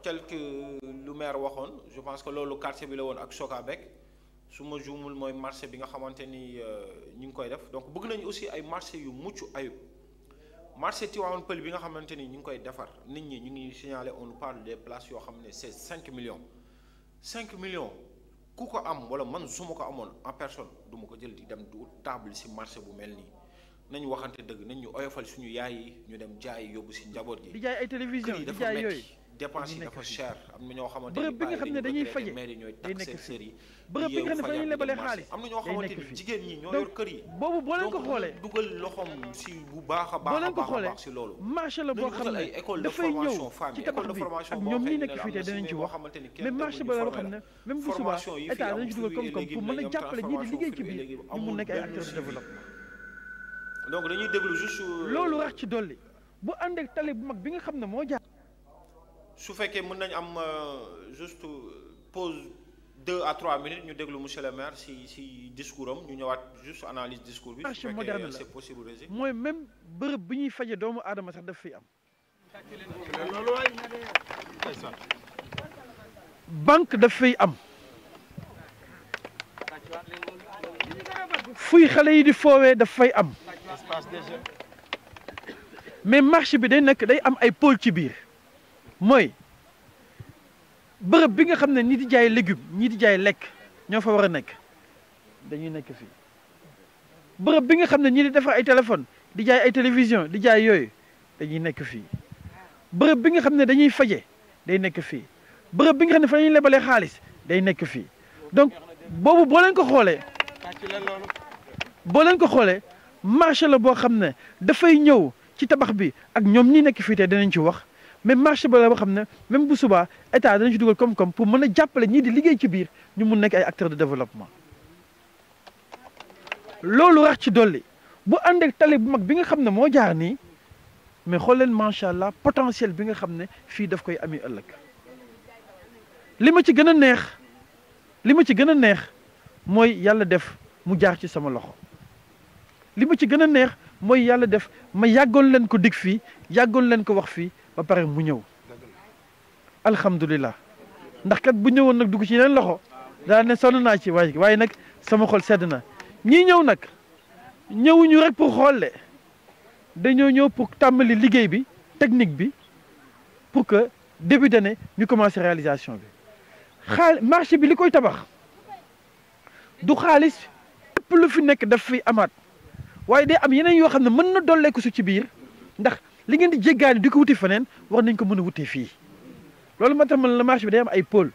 quelque lu maire waxoon je pense que loolu quartier bi la woon ak Sokabek su ma juumul mooy marché bi nga xamante ni ñu ngi koy def donc bëgg nañu aussi ay marché yu mucc ayib marché Tivaouane Peulh bi nga xamante ni ñu ngi koy defar nit ñi ñu ngi signaler on nous parle des places yoo xam ne c'est 5 millions ku ko am wala man su ma ko amoon en personne du ma ko jël di dem du table ci marché bu mel nii nañu waxante dëgg nañ ñu oyofal suñu yaay yi ñu dem jaay yóbbu ci njaboot gi. di jaay ay télévision di jaay yooyu dépense yi dafa cher am na ñoo xamante bërëb bi nga xam ne dañuy faje maire yi ñooy takk seen sër yi bërëb bi nga xam ne dañuy lebale xaalis am na ñoo xamante ni jigéen ñi ñoo yor kër yi boobu boo leen ko xoolee dugal loxoom ci bu baax a boo baax leen a ko baax a xoolee baax ci loolu marché la boo xam ne dafay ñëw ci tabax bi ak ñoom ñi nekk fii te dinañ ci wax mais marché ba yoo xam ne même bu subaa état dañu ci dugal koom-koom pour mën a jàppale ñii di liggéey ci biir ñu mun nekk ay acteurs de développement donc dañuy déglu juste loolu rax ci dolli bu ànd ak tali bu mag bi nga xam ne moo jaar su fekkee mën nañ am juste pause 2 à 3 minutes ñu déglu monsieur le maire si discours am ñu ñëwaat juste analyse discours bi. marché moderne la c'est possible rési mooy même bërëb bi ñuy faje doomu aadama sax daf fiy am. banque daf fiy am. fuy xale yi di foowee daf fay am. mais marché bi day am ay pôle ci biir. mooy bërëb bi nga xam ne ñi di jaay légume ñi di jaay lekk ñoo fa war a nekk dañuy nekk fii bërëb bi nga xam ne ñi di defar ay téléphone di jaay ay télévision di jaay yooyu dañuy nekk fii bërëb bi nga xam ne dañuy faje day nekk fii bërëb bi nga xam ne fa dañuy lebalee xaalis day nekk fii donc boobu boo leen ko xoolee marché la boo xam ne dafay ñëw ci tabax bi ak ñoom ñi nekk fii tey danañ ci wax mais marché ba la boo xam ne même bu subaa état danañ ci dugal koom-koom pour mën a jàppale ñii di liggéey ci biir ñu mun nekk ay acteurs de développement loolu rax ci dolli bu ànd ak tali bu mag bi nga xam ne moo jaar nii mais xool leen macha allah potentiel bi nga xam ne fii daf koy ami ëllëg li ma ci gën a neex mooy yàlla def mu jaar ci sama loxo li ma ci gën a neex mooy yàlla def ma yàggoon leen ko dig fii yàggoon leen ko wax fii ba pare mu ñëw alhamdulilah ndax kat bu ñëwoon nag dugg ci yeneen loxo daa ne sonn naa ci waaye nag sama xol sedd na ñii ñëw nag ñëwuñu rek pour xoole dañoo ñëw pour tàmbali liggéey bi technique bi pour que début d'année ñu commencé réalisation bi marché bi li koy tabax du xaalis lépp lu fi nekk daf fi amaat waaye day am yeneen yoo xam ne mën na dolleeku su ci biir ndax li ngeen di jéggaani di ko wuti feneen war nañ ko mën a wutee fii loolu moo tax man la marché bi day am ay pôle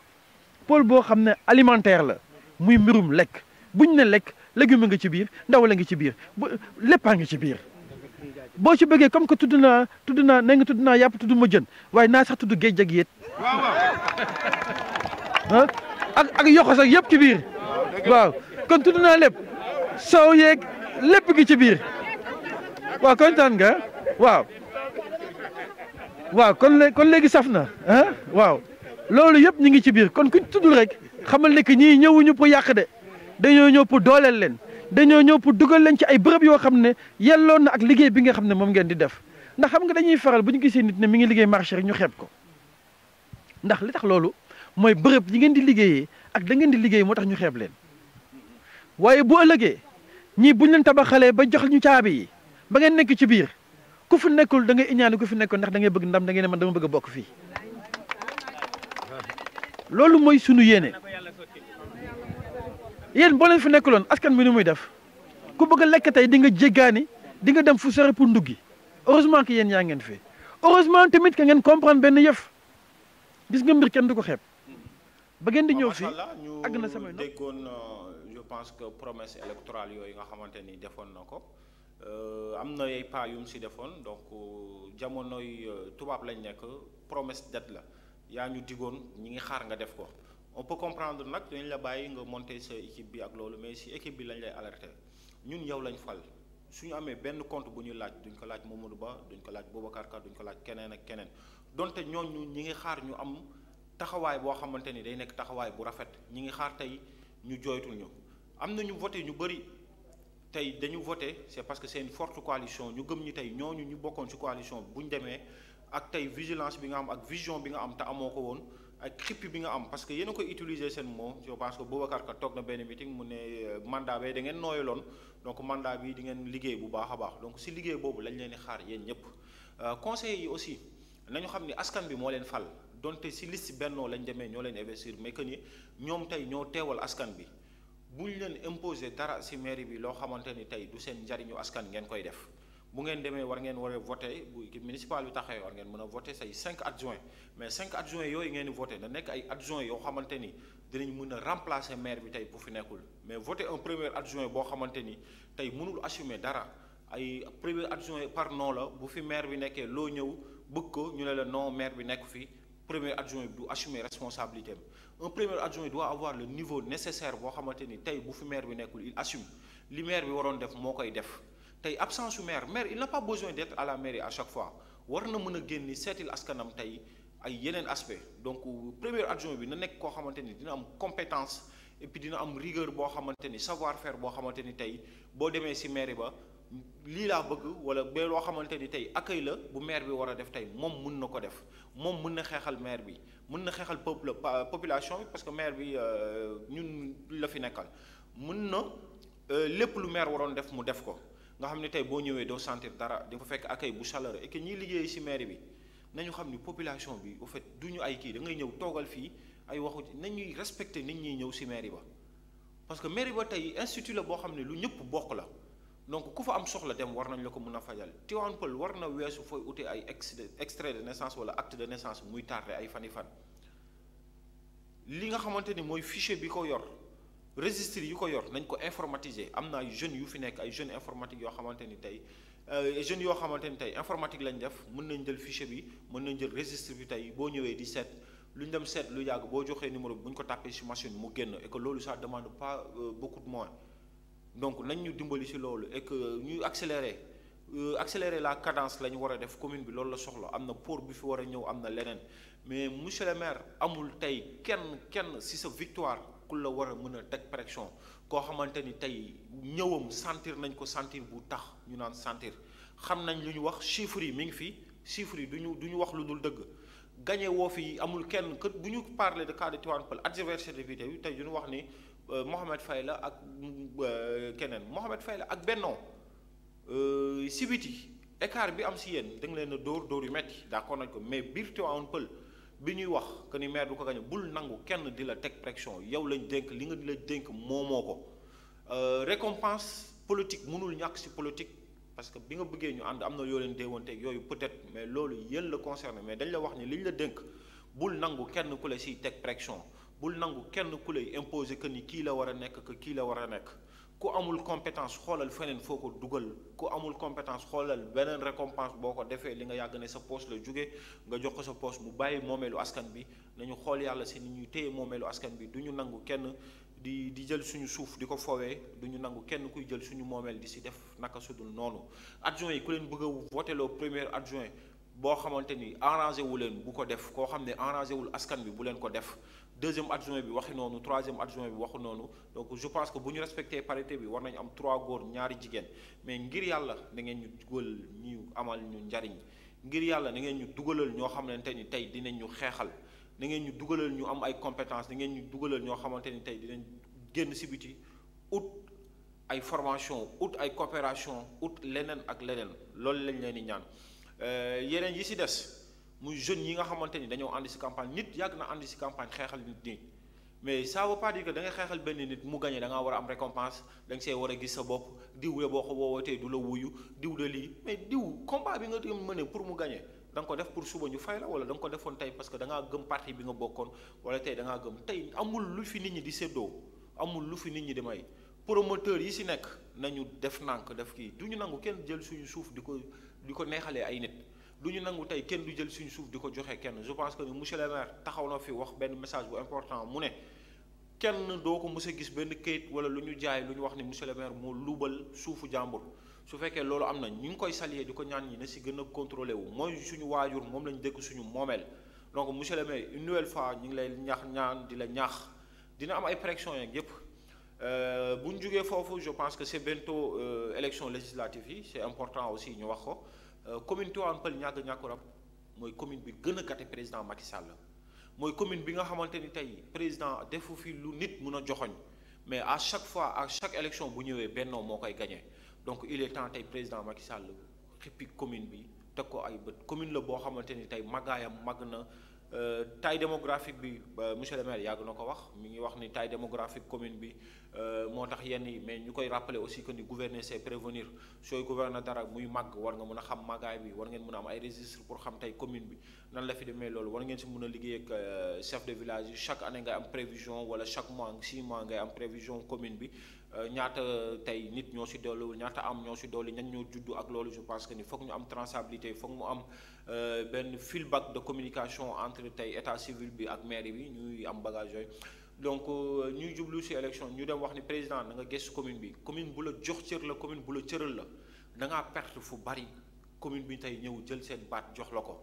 boo xam ne alimentaire la muy mbirum lekk buñ ne lekk légume nga ci biir ndaw la nga ci biir léppaa nga ci biir boo ci bëggee comme que tudd naa ne nga tudd naa yàpp tudd ma jën waaye naa sax tudd géej ak yéet ak yoxos ak yëpp ci biir waaw kon tudd naa lépp soow yeeg lépp gi ci biir waaw kontaan nga waaw kon léegi saf na waaw loolu yëpp ñu ngi ci biir kon kuñ tudd rek xamal ne que ñii ñëwuñu pour yàq de dañoo ñëw pour dooleel leen dañoo ñëw pour dugal leen ci ay bërëb yoo xam ne yelloon na ak liggéey bi nga xam ne moom ngeen di def ndax xam nga dañuy faral bu ñu gisee nit ne mi ngi liggéey marché rek ñu xeeb ko ndax li tax loolu mooy bërëb yi ngeen di liggéeyee ak da ngeen di liggéey moo tax ñu xeeb leen waaye bu ëllëgee ñii buñ leen tabaxalee ba jox ñu caabi yi ba ngeen nekk ci biir ku fi nekkul da ngay iñaani ku fi nekkul ndax da ngay bëgg ndam da ngay ne man dama bëgg a bokk fii loolu mooy sunu yéene yéen boo leen fi nekkuloon askan bi ni muy def ku bëgg a lekk tey di nga jéggaani di nga dem fu sore pour nduggi heureusement que yéen yaa ngeen fi heureusement tamit que ngeen comprendre benn yëf gis nga mbir kenn du ko xeeb ba ngeen di ñëw fii àgg na samay déggoon je pense que promesse électorale yooyu nga xamante ni defoon na ko am na ay pas yu mu si defoon donc jamonoy tubaab lañ nekk promesse dette la yaa ñu digoon ñi ngi xaar nga def ko on peut comprendre nag dañ la bàyyi nga monter sa équipe bi ak loolu mais si équipe bi lañ lay alerter ñun yow lañ fal suñu amee benn compte bu ñuy laaj duñ ko laaj Mamadou Ba duñ ko laaj Boubacar Ka duñ ko laaj keneen ak keneen donte ñooñu ñi ngi xaar ñu am taxawaay boo xamante ni day nekk taxawaay bu rafet ñi ngi xaar tey ñu jooytul ñu am na ñu voté ñu bëri tey dañu voté c'est parce que c'est une forte coalition ñu gëm ñi tey ñooñu ñu bokkoon ci coalition bi bu ñu demee ak tey vigilance bi nga am ak vision bi nga am te amoo ko woon ak xippi bi nga am parce que yéen a koy utiliser seen mot je pense que Boubacar Ka toog na benn meeting mu ne mandat bi da ngeen nooyaloon donc mandat bi di ngeen liggéey bu baax a baax donc si liggéey boobu lañ leen di xaar yéen ñëpp conseillers yi aussi nañu xam ni askan bi moo leen fal donte si liste bennoo lañ demee ñoo leen investir mais que ni ñoom tey ñoo teewal askan bi bu ñu leen imposer dara si mairie bi loo xamante ni tey du seen njariñu askan ngeen koy def bu ngeen demee war a voter bu municipal bi taxee war ngeen mën a voter say 5 adjoints mais 5 adjoints yooyu ngeen di voter na nekk ay adjoints yoo xamante ni dinañ mën a remplacer maire bi tey bu fi nekkul mais voter un premier adjoint boo xamante ni tey mënul assumer dara ay premier adjoint par non la bu fi maire bi nekkee loo ñëw bëgg ko ñu ne la non maire bi nekk fi premier adjoint du assumer responsabilité am un premier adjoint doit avoir le niveau nécessaire boo xamante ni tey bu fi maire bi nekkul il assume li maire bi waroon def moo koy def tey absence su maire il n'a pas besoin d'être à la mairie à chaque fois war na mën a génni seetil askanam tey ay yeneen aspect donc premier adjoint bi na nekk koo xamante ni dina am compétence et puis dina am rigueur boo xamante ni savoir faire boo xamante ni tey boo demee ci mairie ba lii laa bëgg wala ba loo xamante ni tey accueil la bu maire bi war a def tey moom mën na ko def moom mën na xeexal maire bi mën na xeexal population bi parce que maire bi ñun la fi nekkal mën na lépp lu maire waroon def mu def ko nga xam ne tey boo ñëwee doo sentir dara di nga fa fekk accueil bu chaleureux et que ñiy liggéey ci mairie bi nañu xam ni population bi au fait du ñu ay kii da ngay ñëw toogal fii ay waxu nañuy respecter nit ñi ñëw ci mairie ba parce que mairie ba tey institut la boo xam ne lu ñëpp bokk la donc ku fa am soxla dem war nañ la ko mën a fajal. Tivaouane Peulh war na weesu fooy ute ay extrait de naissance wala acte de naissance muy tardé ay fani fan. li nga xamante ni mooy fichier bi ko yor registre yu ko yor nañ ko informatiser am na ay jeunes yu fi nekk ay jeunes informatique yoo xamante ni tey jeunes yoo xamante ni tey informatique lañ def mën nañ jël fichier bi mën nañ jël registre bi tey boo ñëwee di seet lu ñu dem seet lu yàgg boo joxee numéro bi bu ñu ko tàppee ci machine mu génn et que loolu ça demande pas beaucoup de moyens. Donc nañ ñu dimbali ci loolu et que ñuy accélérer la cadence la ñu war a def commune bi loolu la soxla am na port bi fi war a ñëw am na leneen mais monsieur le maire amul tey kenn ci sa victoire ku la war a mën a teg pression koo xamante ni tey ñëwam sentir nañ ko sentir bu tax ñu naan sentir xam nañ lu ñu wax chiffres yi mi ngi fi chiffres yi du ñu wax lu dul dëgg gagné woo fi amul kenn que bu ñu parler de cas de Tivaouane Peulh adversité bi tey du ñu wax ni. Mohamed Faye la ak keneen Mohamed Faye la ak Benno si biti écart bi am si yéen da nga leen a dóor yu metti d'accord nañ ko mais biir Tivaouane Peulh bi ñuy wax que ni maire du ko gañe bul nangu kenn di la teg pression yow lañ dénk li nga di la dénk moomoo ko récompense politique mënul ñàkk si politique parce que bi nga bëggee ñu ànd am na yoo leen déewanteeg yooyu peut-être mais loolu yéen la concerné mais dañ la wax ni li ñu la dénk bul nangu kenn ku la siy teg pression bul nangu kenn ku lay imposer que ni kii la war a nekk que kii la war a nekk ku amul compétence xoolal feneen foo ko dugal ku amul compétence xoolal beneen récompense boo ko defee li nga yàgg ne sa poche la jóge nga jox ko sa poche mu bàyyi moomeelu askan bi nañu xool yàlla si ni ñuy téye moomeelu askan bi du ñu nangu kenn di jël suñu suuf di ko fowee du ñu nangu kenn kuy jël suñu moomeel di si def naka sudul noonu adjoint yi ku leen bëgg a voté loo premier adjoint boo xamante ni arrangé wu leen bu ko def koo xam ne arrangé wul askan bi bu leen ko def deuxième adjoint bi waxi noonu troisième adjoint bi waxu noonu donc je pense que bu ñu respecté parité bi war nañu am 3 góor ñaari jigéen mais ngir yàlla da ngeen ñu dugal ñu amal ñu njariñ ngir yàlla da ngeen ñu dugalal ñoo xamante ni tey dinañ ñu xeexal da ngeen ñu dugalal ñu am ay compétences da ngeen ñu dugalal ñoo xamante ni tey dinañ génn si biti ut ay formation ut ay coopération ut leneen ak leneen loolu lañ leen di ñaan yeneen yi si des muy jeunes yi nga xamante ni dañoo ànd si campagne nit yàgg na ànd si campagne xeexal nit mais ça veut pas dire que da nga xeexal benn nit mu gagné da ngaa war a am récompense da nga see war a gis sa bopp diw la boo ko woowatee du la wuyu diw la lii mais diw combat bi nga mëne pour mu gagné da nga ko def pour suba ñu fay la wala da nga ko defoon tey parce que da ngaa gëm parti bi nga bokkoon wala tey da ngaa gëm tey amul lu fi nit ñi di séddoo amul lu fi nit ñi di may promoteur yi si nekk nañu def nànk def kii du ñu nangu kenn jël suñu suuf di ko neexalee ay nit du ñu nangu tey kenn du jël suñu suuf di ko joxe kenn je pense que ni monsieur le maire taxaw na fi wax benn message bu important mu ne kenn doo ko mës a gis benn kayit wala lu ñu jaay lu ñu wax ni monsieur le maire moo luubal suufu jàmbur su fekkee loolu am na ñu ngi koy saluer di ko ñaan ñi na si gën a contrôlé wu mooy suñu waajur moom lañu dëkk suñu moomeel donc monsieur le maire une nouvelle fois ñu ngi lay ñaan di la ñaax dina am ay pression yeeg yépp bu ñu jógee foofu je pense que c'est bientôt élection législative yi c'est important aussi ñu wax ko commune Tivaouane Peulh ñàkk rab mooy commune bi gën a gàtte président Macky Sall mooy commune bi nga xamante ni tey président defu fi lu nit mun a joxoñ mais à chaque fois à chaque élection bu ñëwee Benno moo koy gagné donc il est temps tey président Macky Sall xippi commune bi teg ko ay bët commune la boo xamante ni tey màggaayam màgg na taille démographique bi monsieur le maire yàgg na ko wax mi ngi wax ni taille démographique commune bi moo tax yenn yi mais ñu koy rappeler aussi que ni gouverner c'est prévenir sooy gouverner dara muy màgg war nga mën a xam màggaay bi war ngeen mën a am ay registre pour xam tey commune bi nan la fi demee loolu war ngeen si mën a liggéey ak chef de village yi chaque année ngay am prévision wala chaque mois 6 mois ngay am prévision commune bi ñaata tey nit ñoo si dolliwul ñaata am ñoo si dolli ñan ñoo juddu ak loolu je pense que ni foog ñu am traçabilité foog mu am benn feedback de communication entre tey état civil bi ak mairie bi ñuy am bagage yooyu donc ñuy jublu si élection ñu dem wax ni président da nga gëstu commune bi commune bu la jox cër la commune bu la cëral la da ngaa perte fu bari commune bi tey ñëw jël seen baat jox la ko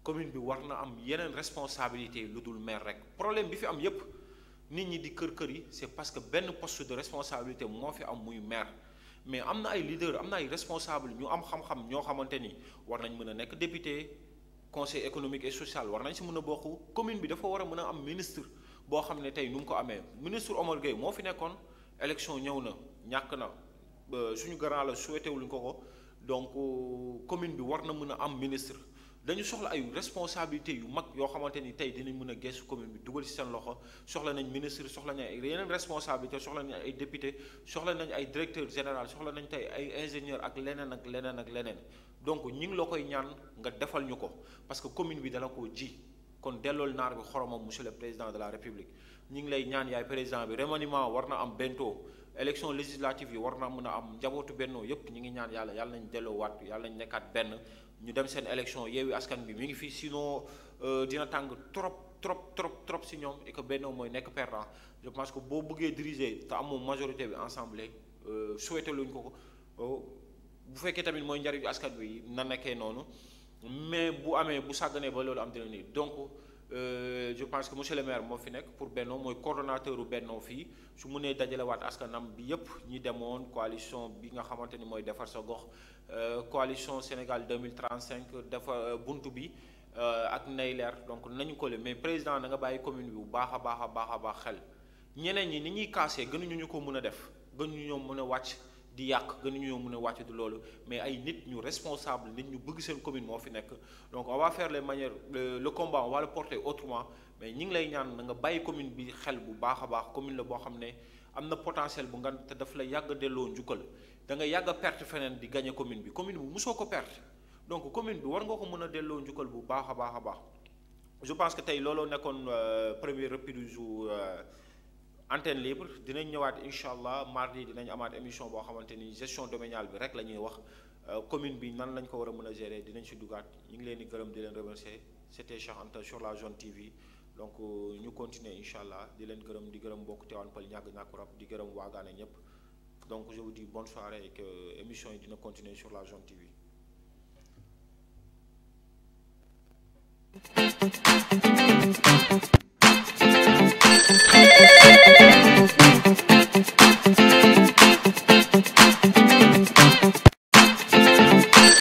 commune bi war na am yeneen responsabilité lu dul maire rek problème bi fi am yépp nit ñi di kër yi c'est parce que benn poste de responsabilité moo fi am muy maire mais am na ay leader am na ay responsable ñu am xam-xam ñoo xamante ni war nañ mën a nekk député conseil économique et social war nañ si mën a bokk commune bi dafa war a mën a am ministre boo xam ne tey nu mu ko amee ministre Omar Gueye moo fi nekkoon élection ñëw na ñàkk na suñu grand la souhaité wuñ ko donc commune bi war na mën a am ministre dañu soxla ay responsabilité yu mag yoo xamante ni tey dinañ mën a gestu commune bi dugal ci seen loxo soxla nañ ministre soxla nañ ay yeneen responsabilité soxla nañ ay député soxla nañ ay directeur général soxla nañ tey ay ingénieur ak leneen ak leneen ak leneen donc ñi ngi la koy ñaan nga defal ñu ko parce que commune bi dala koo ji kon dellool naar bi xoromam monsieur le président de la république ñi ngi lay ñaan yaay président bi remaniement war na am bentoo élection législative yi war na mën a am njabootu bennoo yépp ñi ngi ñaan yàlla nañ delloo waat yàlla nañ nekkaat benn ñu dem seen élection Yewwi Askan bi mi ngi fi sinon dina tàng trop si ñoom et que bennoo mooy nekk perdant je pense que boo bëggee diriger te amoo majorité bi ensemble souhaité luñ ko bu fekkee tamit mooy njariñu askan bi na nekkee noonu mais bu amee bu sàgganee ba loolu am dina nii donc je pense que monsieur le maire moo fi nekk pour Benno mooy coordonnateur u Benno fii su mënee dajalewaat askanam bi yépp ñi demoon coalition bi nga xamante ni mooy defar sa gox coalition Sénégal 2035 dafa buntu bi ak nay leer donc nañu ko le mais président da nga bàyyi commune bi bu baax a baax xel ñeneen ñi ni ñuy kaasee gënuñu ñu ko mën a def gënuñu ñoo mën a wàcc di yàq gënuñu ñoo mën a wàcc du loolu mais ay nit ñu responsable nit ñu bëgg seen commune moo fi nekk donc on va faire les manières le combat on va le porter autrement mais ñi ngi lay ñaan na nga bàyyi commune bi xel bu baax a baax commune la boo xam ne am na potentiel bu nga te daf la yàgg delloo njukkal da nga yàgg a perte feneen di gagner commune bi mosoo ko perte donc commune bi war nga ko mën a delloo njukkal bu baax a baax je pense que tey looloo nekkoon premier reprise antenne libre dinañ ñëwaat incha allah mardi dinañ amaat émission boo xamante ni gestion domaniale bi rek la ñuy wax commune bi nan lañ ko war a mën a gérer dinañ si dugaat ñu ngi leen di gërëm di leen remercier c'était Cheikh Anta sur la Zone TV donc ñu continuer incha allah di leen gërëm di gërëm mbokk Tivaouane Peulh ñàgg ñàkku rab di gërëm waagaane ñëpp donc je vous dis bonne soirée et que émission yi dina continuer sur la Zone TV.